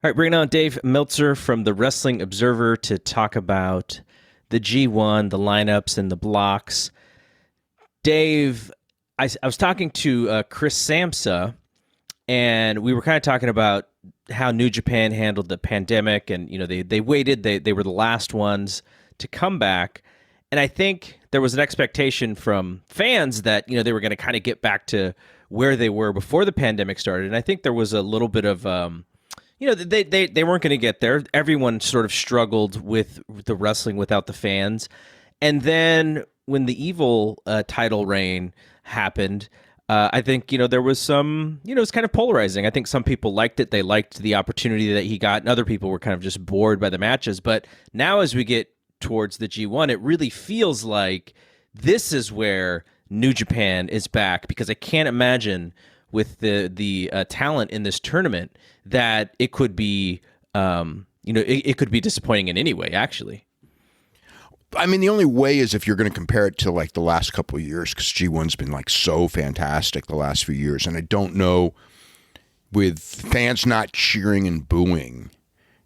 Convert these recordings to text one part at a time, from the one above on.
All right, bringing on Dave Meltzer from the Wrestling Observer to talk about the G1, the lineups, and the blocks. Dave, I was talking to Chris Samsa, and we were kind of talking about how New Japan handled the pandemic, and they waited. They were the last ones to come back, and I think there was an expectation from fans that they were going to kind of get back to where they were before the pandemic started, and I think there was a little bit of they weren't going to get there. Everyone sort of struggled with the wrestling without the fans. And then when the Evil title reign happened, I think, there was some, it was kind of polarizing. I think some people liked it. They liked the opportunity that he got, and other people were kind of just bored by the matches. But now as we get towards the G1, it really feels like this is where New Japan is back, because I can't imagine with the talent in this tournament that it could be it could be disappointing in any way, actually. I mean, the only way is if you're going to compare it to like the last couple of years, because G1's been like so fantastic the last few years, and I don't know, with fans not cheering and booing,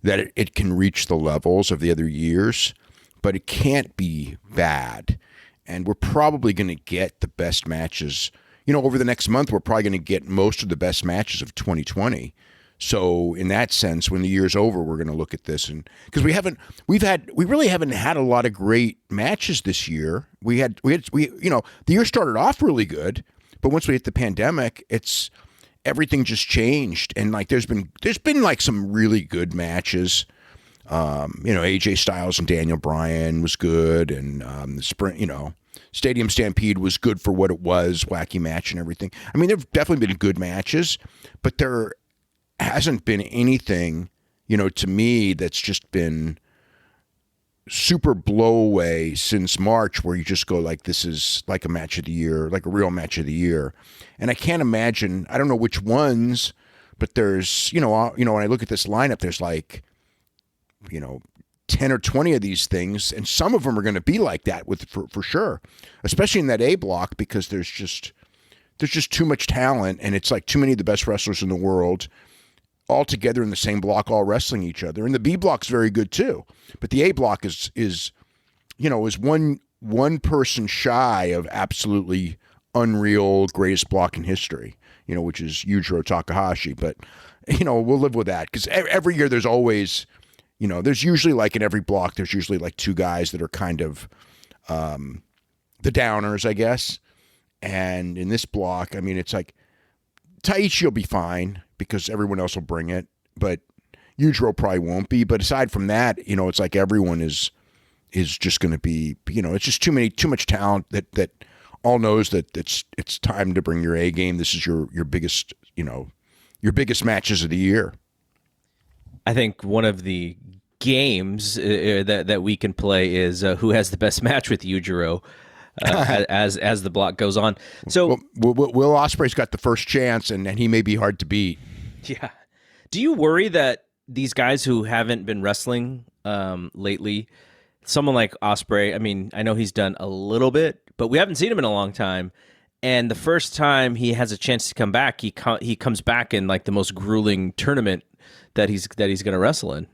that it can reach the levels of the other years, but it can't be bad, and we're probably going to get the best matches. Over the next month, we're probably going to get most of the best matches of 2020. So in that sense, when the year's over, we're going to look at this, and because we really haven't had a lot of great matches this year. The year started off really good, but once we hit the pandemic, everything just changed, and like there's been like some really good matches. AJ Styles and Daniel Bryan was good, and the sprint, Stadium Stampede was good for what it was, wacky match and everything. I mean, there have definitely been good matches, but there hasn't been anything, to me, that's just been super blow away since March, where you just go like, this is like a match of the year, like a real match of the year. And I can't imagine, I don't know which ones, but there's, when I look at this lineup, there's like, 10 or 20 of these things, and some of them are going to be like that for sure, especially in that A block, because there's just too much talent, and it's like too many of the best wrestlers in the world all together in the same block, all wrestling each other. And the B block's very good too, but the A block is one person shy of absolutely unreal greatest block in history, which is Yujiro Takahashi. But we'll live with that, because every year there's always, there's usually like in every block, there's usually like two guys that are kind of the downers, I guess. And in this block, I mean, it's like Taichi will be fine because everyone else will bring it, but Yujiro probably won't be. But aside from that, it's like everyone is just going to be, it's just too much talent that all knows that it's time to bring your A game. This is your biggest, your biggest matches of the year. I think one of the games that we can play is who has the best match with Yujiro as the block goes on. So Will Ospreay's got the first chance, and he may be hard to beat. Yeah. Do you worry that these guys who haven't been wrestling lately, someone like Ospreay, I mean, I know he's done a little bit, but we haven't seen him in a long time. And the first time he has a chance to come back, he comes back in like the most grueling tournament that he's going to wrestle in.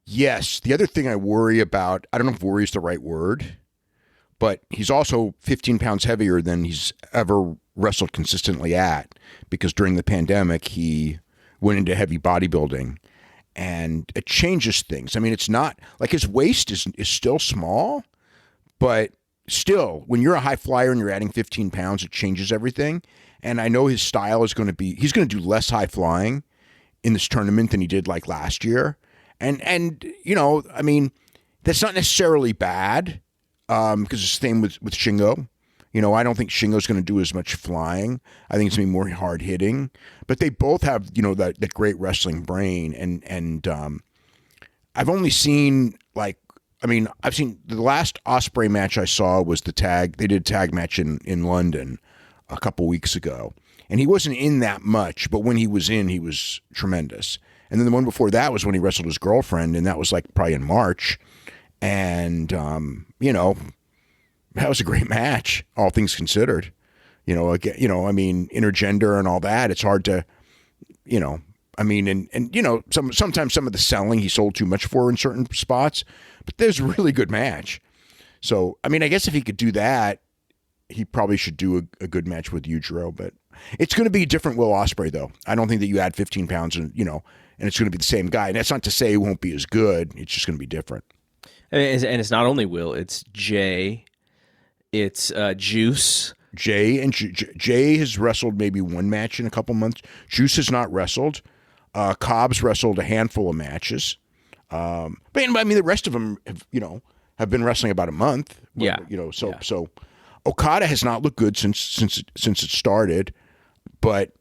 Yes. The other thing I worry about, I don't know if worry is the right word, but he's also 15 pounds heavier than he's ever wrestled consistently at, because during the pandemic, he went into heavy bodybuilding, and it changes things. I mean, it's not like his waist is still small, but still, when you're a high flyer and you're adding 15 pounds, it changes everything. And I know his style is going to be, he's going to do less high flying in this tournament than he did like last year. And I mean, that's not necessarily bad, because it's the same with Shingo. I don't think Shingo's going to do as much flying. I think it's going to be more hard hitting. But they both have, that great wrestling brain. And I've only seen I've seen the last Ospreay match I saw was they did a tag match in London a couple weeks ago. And he wasn't in that much, but when he was in, he was tremendous. And then the one before that was when he wrestled his girlfriend, and that was like probably in March. And, that was a great match, all things considered. I mean, intergender and all that, it's hard to, I mean, and you know, sometimes some of the selling he sold too much for in certain spots, but there's a really good match. So, I mean, I guess if he could do that, he probably should do a good match with Yujiro, but it's going to be a different Will Ospreay, though. I don't think that you add 15 pounds and, you know, and it's going to be the same guy. And that's not to say he won't be as good. It's just going to be different. And it's not only Will, it's Jay, it's Juice. Jay has wrestled maybe one match in a couple months. Juice has not wrestled. Cobb's wrestled a handful of matches. But I mean, the rest of them have been wrestling about a month. Yeah. So Okada has not looked good since it started, but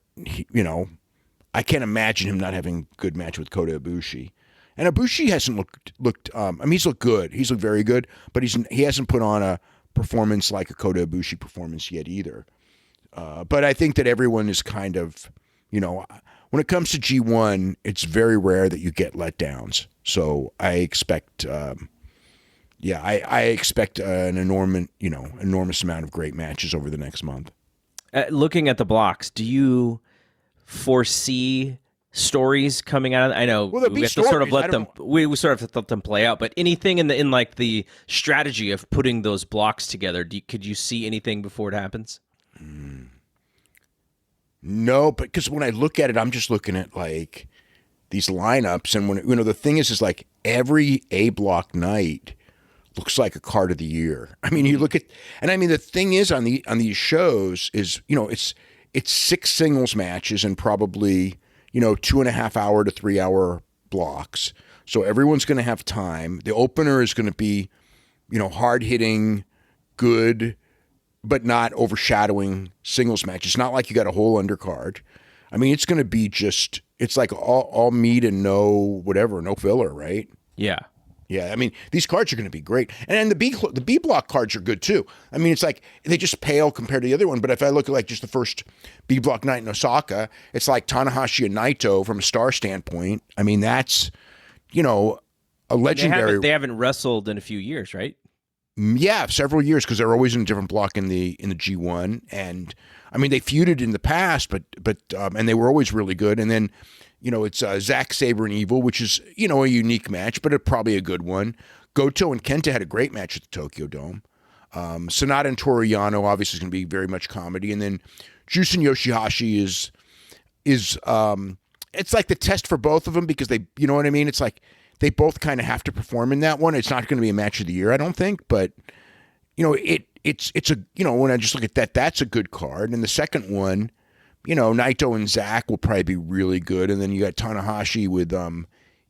I can't imagine him not having a good match with Kota Ibushi. And Ibushi hasn't looked. I mean, he's looked good. He's looked very good, but he hasn't put on a performance like a Kota Ibushi performance yet either. But I think that everyone is kind of, when it comes to G1, it's very rare that you get letdowns. So I expect. I expect an enormous amount of great matches over the next month. Looking at the blocks, do you foresee stories coming out of? I know we have to sort of let them. We sort of have to let them play out. But anything in like the strategy of putting those blocks together, could you see anything before it happens? No, but because when I look at it, I'm just looking at like these lineups, and when the thing is like every A block night looks like a card of the year. I mean, you look at, and I mean, the thing is on these shows is, it's 6 singles matches and probably, 2.5 hour to 3 hour blocks. So everyone's going to have time. The opener is going to be, hard hitting, good, but not overshadowing singles match. It's not like you got a whole undercard. I mean, it's going to be it's like all meat and no filler, right? Yeah. Yeah, I mean, these cards are going to be great. And then the B block cards are good too. I mean, it's like they just pale compared to the other one. But if I look at like just the first B block night in Osaka, it's like Tanahashi and Naito from a star standpoint. I mean, that's, a legendary. They haven't wrestled in a few years, right? Yeah, several years, because they're always in a different block in the G1. And I mean, they feuded in the past, but and they were always really good. And then, it's Zack Sabre and Evil, which is, a unique match, but probably a good one. Goto and Kenta had a great match at the Tokyo Dome. Sonata and Toru Yano obviously is going to be very much comedy. And then Juice and Yoshihashi is it's like the test for both of them, because they, you know what I mean? It's like they both kind of have to perform in that one. It's not going to be a match of the year, I don't think, but it's a, when I just look at that, that's a good card. And the second one, Naito and Zack will probably be really good. And then you got Tanahashi with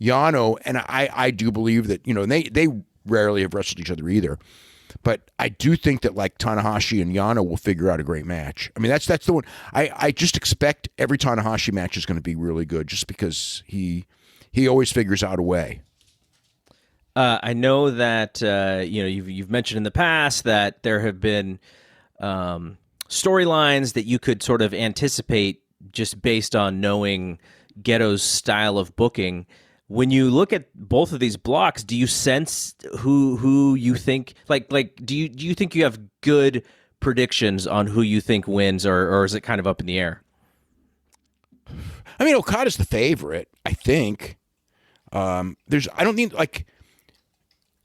Yano. And I do believe that, they rarely have wrestled each other either. But I do think that like Tanahashi and Yano will figure out a great match. I mean, that's the one. I just expect every Tanahashi match is going to be really good, just because he always figures out a way. I know that you've mentioned in the past that there have been storylines that you could sort of anticipate just based on knowing Ghetto's style of booking. When you look at both of these blocks, do you sense who you think like do you think you have good predictions on who you think wins, or is it kind of up in the air? I mean, Okada's the favorite, I think. I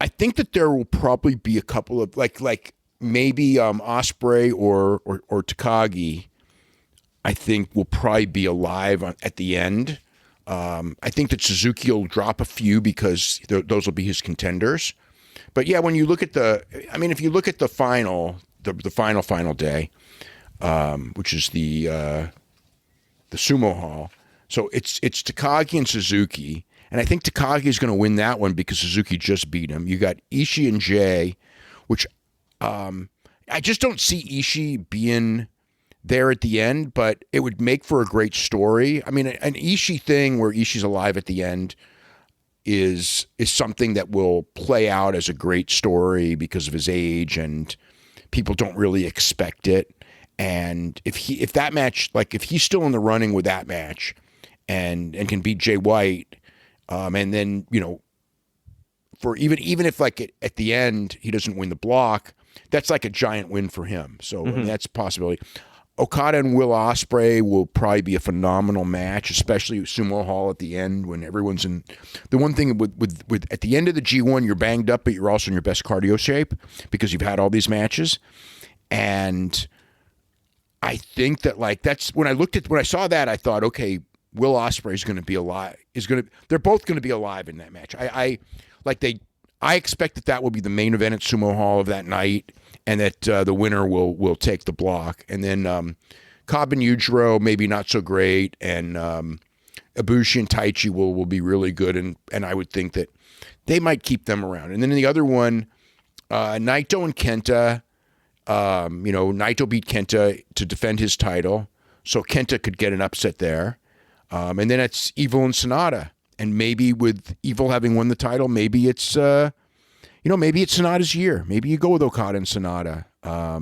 think that there will probably be a couple of like maybe Ospreay or Takagi, I think, will probably be alive at the end. I think that Suzuki will drop a few because those will be his contenders. But yeah, when you look at if you look at the final day, which is the Sumo Hall, so it's Takagi and Suzuki. And I think Takagi is going to win that one because Suzuki just beat him. You got Ishii and Jay, which I just don't see Ishii being there at the end, but it would make for a great story. I mean, an Ishii thing where Ishii's alive at the end is something that will play out as a great story because of his age, and people don't really expect it. And if that match, like if he's still in the running with that match and can beat Jay White, and then, for even if like at the end he doesn't win the block, that's like a giant win for him. So I mean, that's a possibility. Okada and Will Ospreay will probably be a phenomenal match, especially Sumo Hall at the end when everyone's in. The one thing with at the end of the G1, you're banged up, but you're also in your best cardio shape because you've had all these matches. And I think that that's when I saw that, I thought, okay, Will Ospreay is going to be alive. They're both going to be alive in that match. I expect that will be the main event at Sumo Hall of that night, and that the winner will take the block. And then Cobb and Yujiro, maybe not so great, and Ibushi and Taichi will be really good, and I would think that they might keep them around. And then in the other one, Naito and Kenta, Naito beat Kenta to defend his title, so Kenta could get an upset there. And then it's Evil and Sonata. And maybe with Evil having won the title, maybe it's maybe it's Sonata's year. Maybe you go with Okada and Sonata. I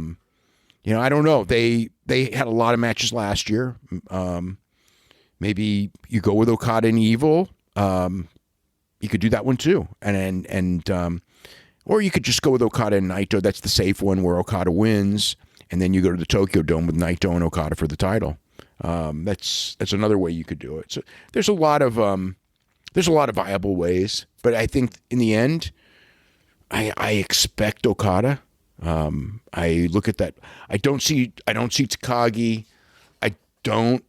don't know. They had a lot of matches last year. Maybe you go with Okada and Evil. You could do that one too. Or you could just go with Okada and Naito. That's the safe one where Okada wins, and then you go to the Tokyo Dome with Naito and Okada for the title. That's another way you could do it. So there's a lot of viable ways, but I think in the end, I expect Okada. I look at that. I don't see Takagi. I don't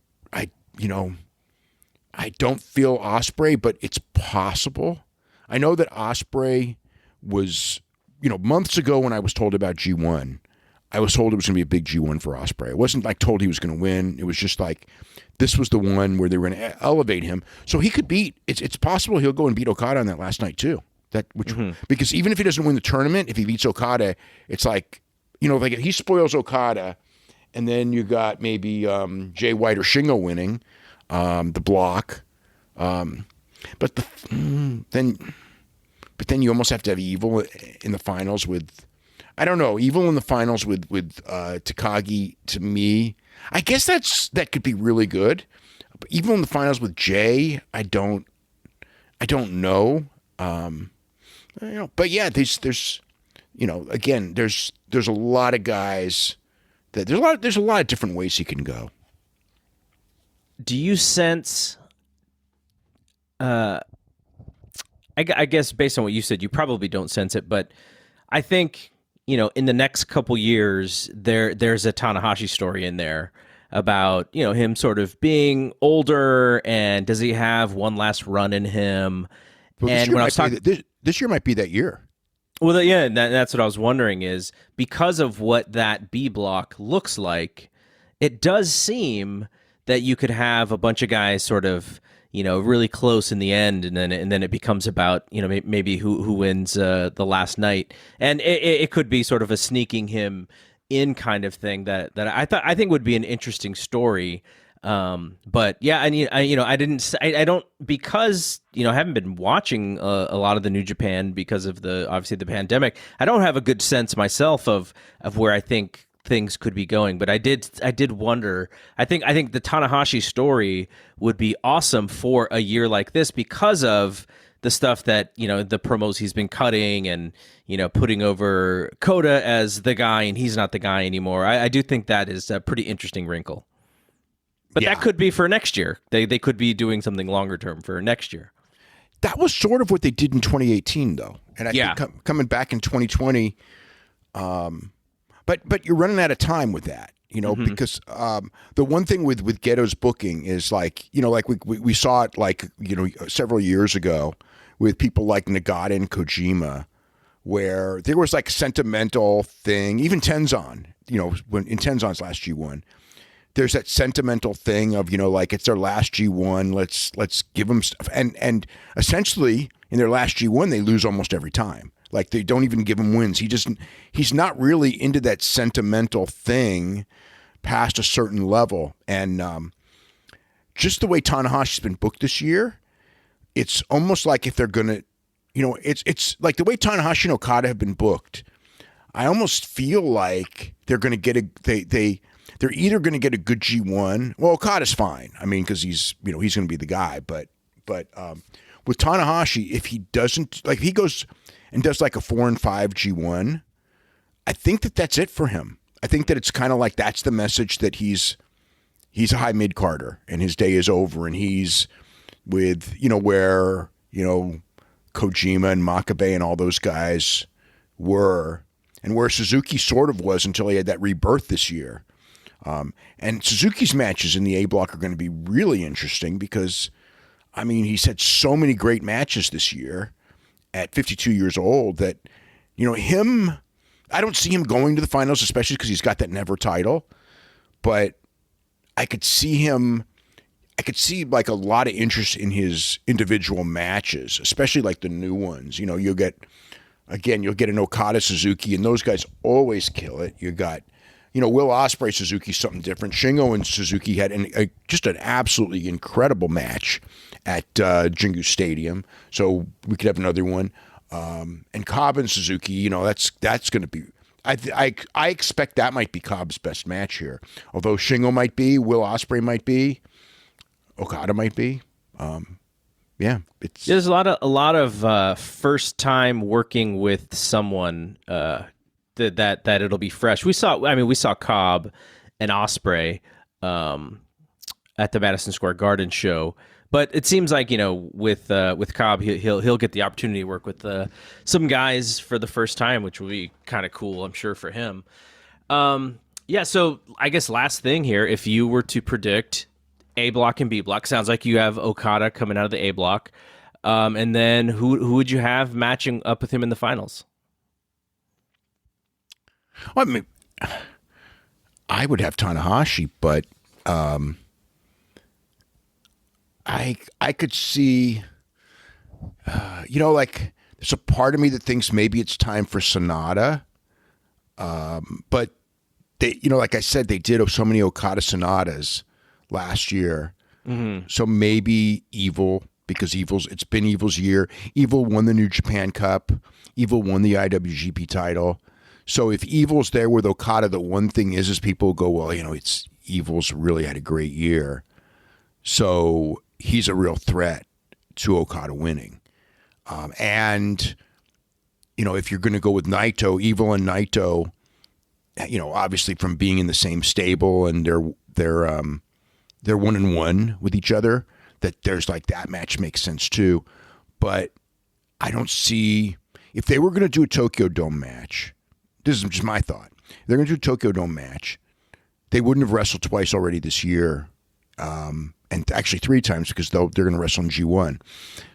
feel Ospreay, but it's possible. I know that Ospreay was, months ago when I was told about G1, I was told it was going to be a big G1 for Ospreay. It wasn't like told he was going to win. It was just like this was the one where they were going to elevate him. So he could beat. It's possible he'll go and beat Okada on that last night too. Because even if he doesn't win the tournament, if he beats Okada, it's like like if he spoils Okada, and then you got maybe Jay White or Shingo winning the block, but then you almost have to have Evil in the finals with. I don't know. Evil in the finals with Takagi, to me, I guess that could be really good. But Evil in the finals with Jay, I don't know. But yeah, there's again, there's a lot of guys that there's a lot of different ways he can go. Do you sense? I guess based on what you said, you probably don't sense it, but I think. In the next couple years, there's a Tanahashi story in there about, him sort of being older, and does he have one last run in him? Well, and when I was talking, this year might be that year. Well, yeah, that's what I was wondering is because of what that B block looks like, it does seem that you could have a bunch of guys sort of, really close in the end, and then it becomes about, maybe who wins the last night, and it could be sort of a sneaking him in kind of thing that I think would be an interesting story. But yeah, I don't because I haven't been watching a lot of the New Japan because of obviously the pandemic. I don't have a good sense myself of where I think things could be going, but I did wonder. I think the Tanahashi story would be awesome for a year like this because of the stuff that the promos he's been cutting and putting over Kota as the guy and he's not the guy anymore. I do think that is a pretty interesting wrinkle, but that could be for next year. They could be doing something longer term for next year. That was sort of what they did in 2018 though, and I think coming back in 2020. But you're running out of time with that, because the one thing with Ghetto's booking is like we saw it several years ago with people like Nagata and Kojima, where there was like a sentimental thing, even Tenzan, when in Tenzan's last G1, there's that sentimental thing of, it's their last G1, let's give them stuff. And essentially in their last G1, they lose almost every time. Like they don't even give him wins. He's not really into that sentimental thing past a certain level. And just the way Tanahashi's been booked this year, it's almost like if they're gonna, it's like the way Tanahashi and Okada have been booked. I almost feel like they're gonna get they're either gonna get a good G1. Well, Okada's fine. I mean, because he's gonna be the guy. But with Tanahashi, if he doesn't if he goes and does like a 4-5 G1, I think that's it for him. I think that it's kind of like that's the message that he's a high mid carder and his day is over, and he's with where Kojima and Makabe and all those guys were, and where Suzuki sort of was until he had that rebirth this year. And Suzuki's matches in the A block are going to be really interesting because, I mean, he's had so many great matches this year at 52 years old that, him, I don't see him going to the finals, especially because he's got that never title. But I could see like a lot of interest in his individual matches, especially like the new ones. You'll get an Okada Suzuki, and those guys always kill it. You got, Will Ospreay Suzuki, something different. Shingo and Suzuki had just an absolutely incredible match at Jingu Stadium. So we could have another one. And Cobb and Suzuki, that's going to be. I expect that might be Cobb's best match here. Although Shingo might be, Will Ospreay might be, Okada might be. There's a lot of first time working with someone that it'll be fresh. We saw Cobb and Ospreay at the Madison Square Garden show. But it seems like with Cobb, he'll get the opportunity to work with some guys for the first time, which will be kind of cool, I'm sure, for him. So I guess last thing here, if you were to predict A block and B block, sounds like you have Okada coming out of the A block, and then who would you have matching up with him in the finals? Well, I mean, I would have Tanahashi, but. I could see, like there's a part of me that thinks maybe it's time for Sonata. But they, like I said, they did so many Okada Sonatas last year. Mm-hmm. So maybe Evil, because it's been Evil's year. Evil won the New Japan Cup. Evil won the IWGP title. So if Evil's there with Okada, the one thing is people go, well, it's Evil's really had a great year. So he's a real threat to Okada winning. And, if you're going to go with Naito, Evil and Naito, obviously from being in the same stable and they're 1-1 with each other, that there's like that match makes sense too. But I don't see, if they were going to do a Tokyo Dome match, this is just my thought. If they're going to do a Tokyo Dome match, they wouldn't have wrestled twice already this year. And actually 3 times because they're going to wrestle in G1.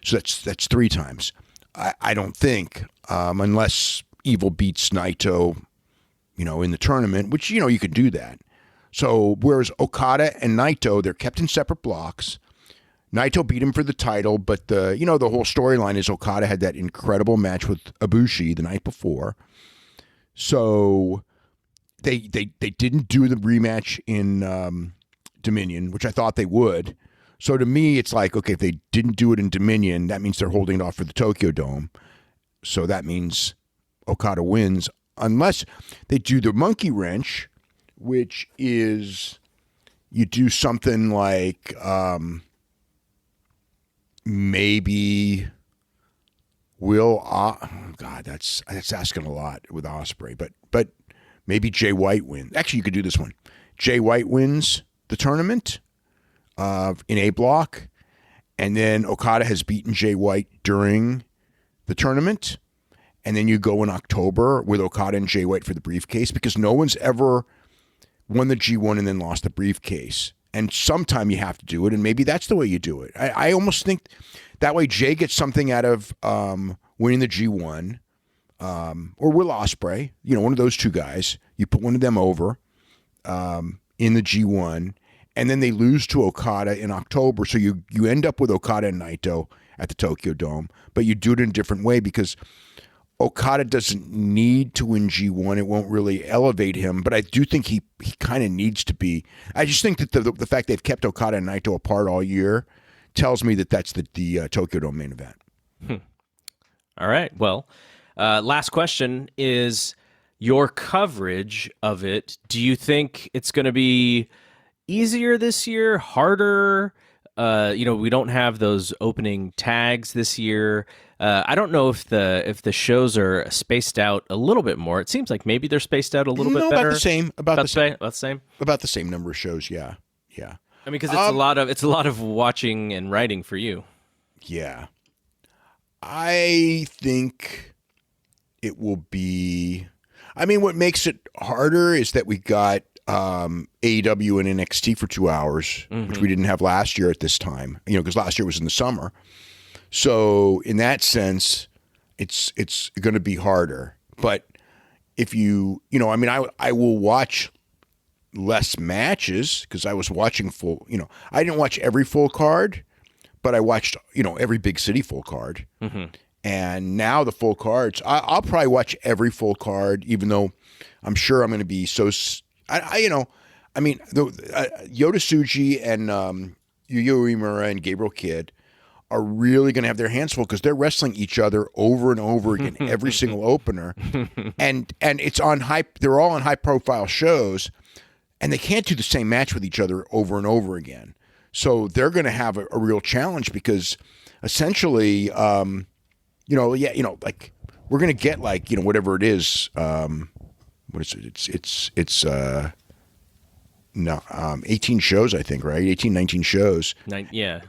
So that's 3 times. I don't think, unless Evil beats Naito, in the tournament, which, you could do that. So whereas Okada and Naito, they're kept in separate blocks. Naito beat him for the title, but the whole storyline is Okada had that incredible match with Ibushi the night before. So they didn't do the rematch in Dominion, which I thought they would. So to me, it's like, okay, if they didn't do it in Dominion, that means they're holding it off for the Tokyo Dome. So that means Okada wins, unless they do the monkey wrench, which is you do something like maybe that's asking a lot with Ospreay, but maybe Jay White wins. Actually, you could do this one. Jay White wins the tournament in A block, and then Okada has beaten Jay White during the tournament, and then you go in October with Okada and Jay White for the briefcase, because no one's ever won the G1 and then lost the briefcase, and sometime you have to do it, and maybe that's the way you do it. I almost think that way Jay gets something out of winning the G1, or Will Ospreay, one of those 2 guys. You put one of them over in the G1, and then they lose to Okada in October. So you end up with Okada and Naito at the Tokyo Dome, but you do it in a different way because Okada doesn't need to win G1. It won't really elevate him, but I do think he kind of needs to be. I just think that the fact they've kept Okada and Naito apart all year tells me that that's the Tokyo Dome main event. All right. Well, last question is your coverage of it. Do you think it's going to be easier this year, harder? we don't have those opening tags this year. I don't know if the shows are spaced out a little bit more. It seems like maybe they're spaced out a little bit better. About the same. About the same. About the same number of shows. Yeah. I mean, because it's a lot of watching and writing for you. Yeah. I think it will be. I mean, what makes it harder is that we got AEW and NXT for 2 hours, which we didn't have last year at this time. Because last year was in the summer. So in that sense, it's going to be harder. But if I will watch less matches because I was watching full. I didn't watch every full card, but I watched every big city full card. And now the full cards, I'll probably watch every full card, even though I'm sure I'm going to be so. Yota Tsuji and Yuya Uemura and Gabriel Kidd are really going to have their hands full because they're wrestling each other over and over again every single opener, and it's on hype. They're all on high profile shows, and they can't do the same match with each other over and over again. So they're going to have a real challenge because essentially, like we're going to get whatever it is. What is it? It's 18 shows, I think, right? 18, 19 shows. Yeah.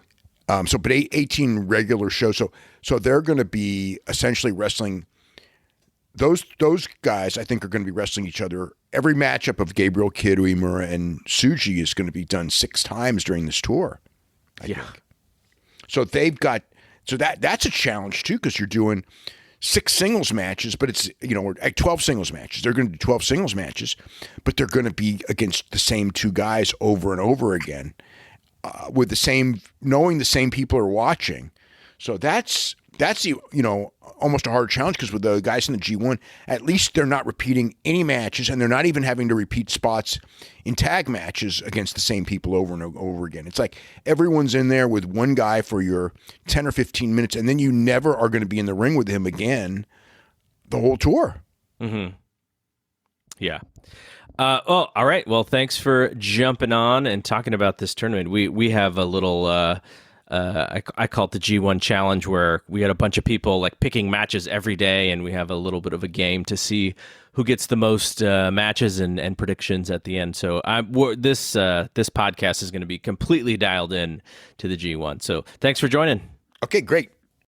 But 18 regular shows. So they're going to be essentially wrestling. Those guys, I think, are going to be wrestling each other. Every matchup of Gabriel Kidd, Uemura, and Tsuji is going to be done 6 times during this tour. I think. So they've got. So that's a challenge too, because you're doing 6 singles matches, but it's 12 singles matches. They're going to do 12 singles matches, but they're going to be against the same 2 guys over and over again. With knowing the same people are watching. So that's almost a hard challenge because with the guys in the G1, at least they're not repeating any matches and they're not even having to repeat spots in tag matches against the same people over and over again. It's like everyone's in there with one guy for your 10 or 15 minutes and then you never are going to be in the ring with him again the whole tour. Yeah. All right. Well, thanks for jumping on and talking about this tournament. We have a little, I call it the G1 challenge, where we had a bunch of people picking matches every day, and we have a little bit of a game to see who gets the most matches and predictions at the end. So this podcast is going to be completely dialed in to the G1. So thanks for joining. Okay, great.